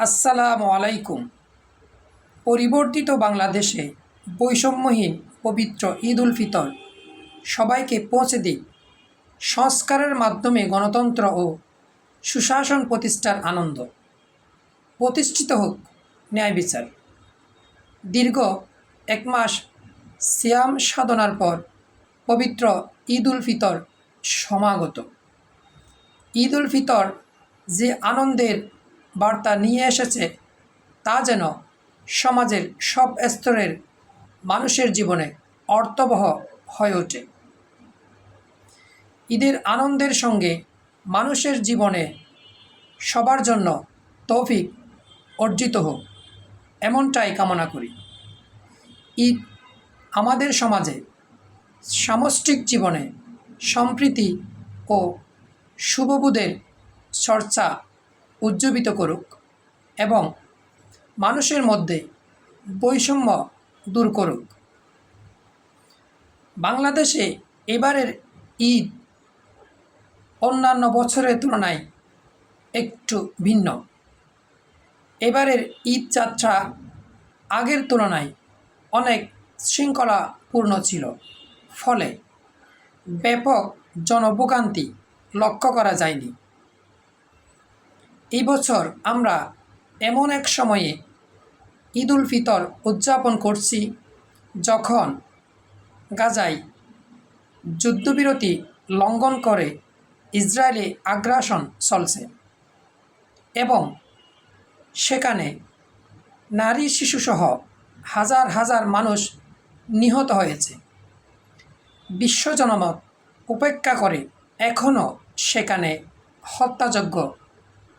আসসালামু আলাইকুম। পরিবর্তিত বাংলাদেশে বৈষম্যহীন পবিত্র ঈদ উল ফিতর সবাইকে পৌঁছে দিক। সংস্কারের মাধ্যমে গণতন্ত্র ও সুশাসন প্রতিষ্ঠার আনন্দ। প্রতিষ্ঠিত হোক ন্যায় বিচার। দীর্ঘ এক মাস সিয়াম সাধনার পর পবিত্র ঈদ উল ফিতর সমাগত। ঈদ উল ফিতর যে আনন্দের বার্তা নিয়ে এসেছে তা যেন সমাজের সব স্তরের মানুষের জীবনে অর্থবহ হয়ে ওঠে। ঈদের আনন্দের সঙ্গে মানুষের জীবনে সবার জন্য তৌফিক অর্জিত হোক, এমনটাই কামনা করি। ঈদ আমাদের সমাজে সামষ্টিক জীবনে সম্প্রীতি ও শুভবোধের চর্চা উজ্জীবিত করুক এবং মানুষের মধ্যে বৈষম্য দূর করুক। বাংলাদেশে এবারের ঈদ অন্যান্য বছরের তুলনায় একটু ভিন্ন। এবারের ঈদ যাত্রা আগের তুলনায় অনেক শৃঙ্খলাপূর্ণ ছিল, ফলে ব্যাপক জনভোগান্তি লক্ষ্য করা যায়নি। এই বছর আমরা এমন এক সময়ে ঈদ উল ফিতর উদযাপন করছি যখন গাজায় যুদ্ধবিরতি লঙ্ঘন করে ইসরায়েলি আগ্রাসন চলছে এবং সেখানে নারী শিশুসহ হাজার হাজার মানুষ নিহত হয়েছে। বিশ্ব জনমত উপেক্ষা করে এখনও সেখানে হত্যাযজ্ঞ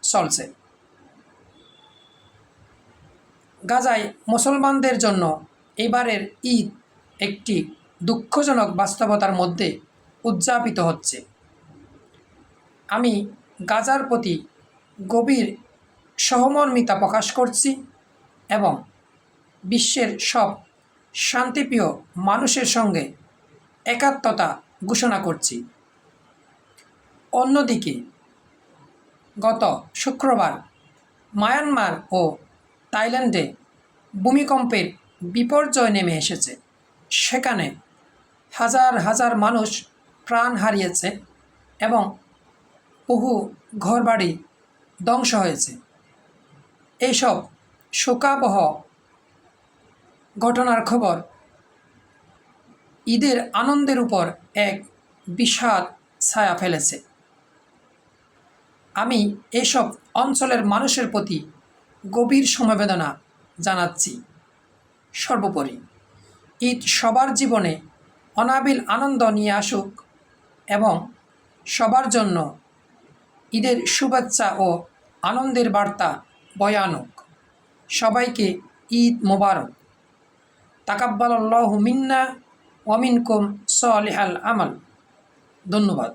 চলছে। গাজায় মুসলমানদের জন্য এবারের ঈদ একটি দুঃখজনক বাস্তবতার মধ্যে উদযাপিত হচ্ছে। আমি গাজার প্রতি গভীর সহমর্মিতা প্রকাশ করছি এবং বিশ্বের সব শান্তিপ্রিয় মানুষের সঙ্গে একাত্মতা ঘোষণা করছি। অন্যদিকে গত শুক্রবার মায়ানমার ও থাইল্যান্ডে ভূমিকম্পের বিপর্যয় নেমে এসেছে। সেখানে হাজার হাজার মানুষ প্রাণ হারিয়েছে এবং বহু ঘরবাড়ি ধ্বংস হয়েছে। এইসব শোকাবহ ঘটনার খবর ঈদের আনন্দের উপর এক বিষাদ ছায়া ফেলেছে। আমি এসব অঞ্চলের মানুষের প্রতি গভীর সমবেদনা জানাচ্ছি। সর্বোপরি ঈদ সবার জীবনে অনাবিল আনন্দ নিয়ে আসুক এবং সবার জন্য ঈদের শুভেচ্ছা ও আনন্দের বার্তা বয়ে আনুক। সবাইকে ঈদ মোবারক। তাকাব্বালাল্লাহু মিন্না ওয়া মিনকুম সালিহাল আমাল। ধন্যবাদ।